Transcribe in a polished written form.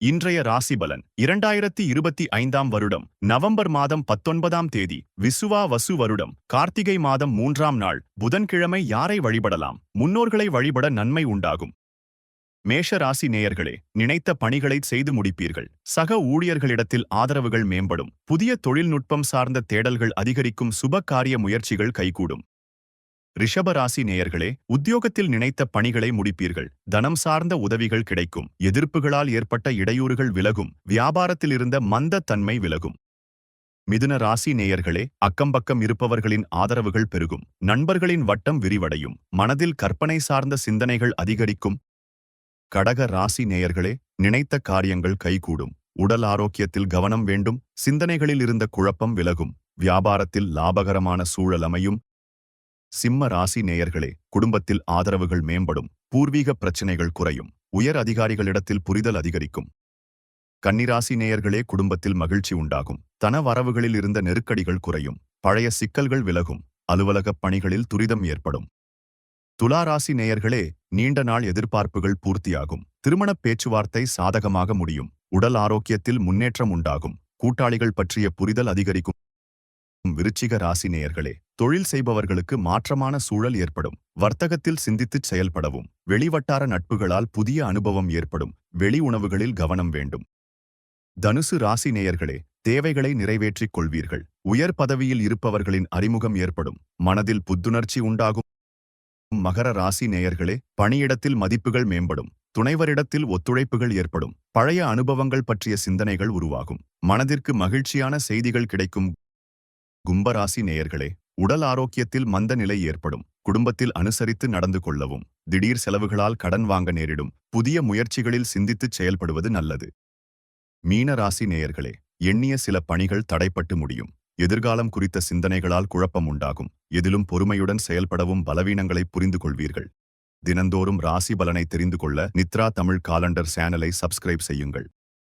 இன்றைய ராசிபலன் 2025 வருடம் நவம்பர் மாதம் 19 தேதி விசுவா வசு வருடம் கார்த்திகை மாதம் 3ஆம் நாள் புதன்கிழமை யாரை வழிபடலாம்? முன்னோர்களை வழிபட நன்மை உண்டாகும். மேஷ ராசி நேயர்களே, நினைத்த பணிகளை செய்து முடிப்பீர்கள். சக ஊழியர்களிடத்தில் ஆதரவுகள் மேம்படும். புதிய தொழில்நுட்பம் சார்ந்த தேடல்கள் அதிகரிக்கும். சுப காரிய முயற்சிகள் கைகூடும். ரிஷபராசி நேயர்களே, உத்தியோகத்தில் நினைத்த பணிகளை முடிப்பீர்கள். தனம் சார்ந்த உதவிகள் கிடைக்கும். எதிர்ப்புகளால் ஏற்பட்ட இடையூறுகள் விலகும். வியாபாரத்தில் இருந்த மந்த தன்மை விலகும். மிதுன ராசி நேயர்களே, அக்கம்பக்கம் இருப்பவர்களின் ஆதரவுகள் பெருகும். நண்பர்களின் வட்டம் விரிவடையும். மனதில் கற்பனை சார்ந்த சிந்தனைகள் அதிகரிக்கும். கடக ராசி நேயர்களே, நினைத்த காரியங்கள் கைகூடும். உடல் ஆரோக்கியத்தில் கவனம் வேண்டும். சிந்தனைகளில் இருந்த குழப்பம் விலகும். வியாபாரத்தில் லாபகரமான சூழல் அமையும். சிம்ம ராசி நேயர்களே, குடும்பத்தில் ஆதரவுகள் மேம்படும். பூர்வீக பிரச்சினைகள் குறையும். உயர் அதிகாரிகளிடத்தில் புரிதல் அதிகரிக்கும். கன்னிராசி நேயர்களே, குடும்பத்தில் மகிழ்ச்சி உண்டாகும். தன வரவுகளில் இருந்த நெருக்கடிகள் குறையும். பழைய சிக்கல்கள் விலகும். அலுவலகப் பணிகளில் துரிதம் ஏற்படும். துலா ராசி நேயர்களே, நீண்ட நாள் எதிர்பார்ப்புகள் பூர்த்தியாகும். திருமணப் பேச்சுவார்த்தை சாதகமாக முடியும். உடல் ஆரோக்கியத்தில் முன்னேற்றம் உண்டாகும். கூட்டாளிகள் பற்றிய புரிதல் அதிகரிக்கும். விருச்சிக ராசி நேயர்களே, தொழில் செய்பவர்களுக்கு மாற்றமான சூழல் ஏற்படும். வர்த்தகத்தில் சிந்தித்துச் செயல்படவும். வெளிவட்டார நட்புகளால் புதிய அனுபவம் ஏற்படும். வெளி உணவுகளில் கவனம் வேண்டும். தனுசு ராசி நேயர்களே, தேவைகளை நிறைவேற்றிக் கொள்வீர்கள். உயர் பதவியில் இருப்பவர்களின் அறிமுகம் ஏற்படும். மனதில் புத்துணர்ச்சி உண்டாகும். மகர ராசி நேயர்களே, பணியிடத்தில் மதிப்புகள் மேம்படும். துணைவரிடத்தில் ஒத்துழைப்புகள் ஏற்படும். பழைய அனுபவங்கள் பற்றிய சிந்தனைகள் உருவாகும். மனதிற்கு மகிழ்ச்சியான செய்திகள் கிடைக்கும். கும்பராசி நேயர்களே, உடல் ஆரோக்கியத்தில் மந்த நிலை ஏற்படும். குடும்பத்தில் அனுசரித்து நடந்து கொள்ளவும். திடீர் செலவுகளால் கடன் வாங்க நேரிடும். புதிய முயற்சிகளில் சிந்தித்துச் செயல்படுவது நல்லது. மீன ராசி நேயர்களே, எண்ணிய சில பணிகள் தடைப்பட்டு முடியும். எதிர்காலம் குறித்த சிந்தனைகளால் குழப்பம் உண்டாகும். எதிலும் பொறுமையுடன் செயல்படவும். பலவீனங்களை புரிந்து கொள்வீர்கள். தினந்தோறும் ராசி பலனை தெரிந்து கொள்ள நித்ரா தமிழ் காலண்டர் சேனலை சப்ஸ்கிரைப் செய்யுங்கள்.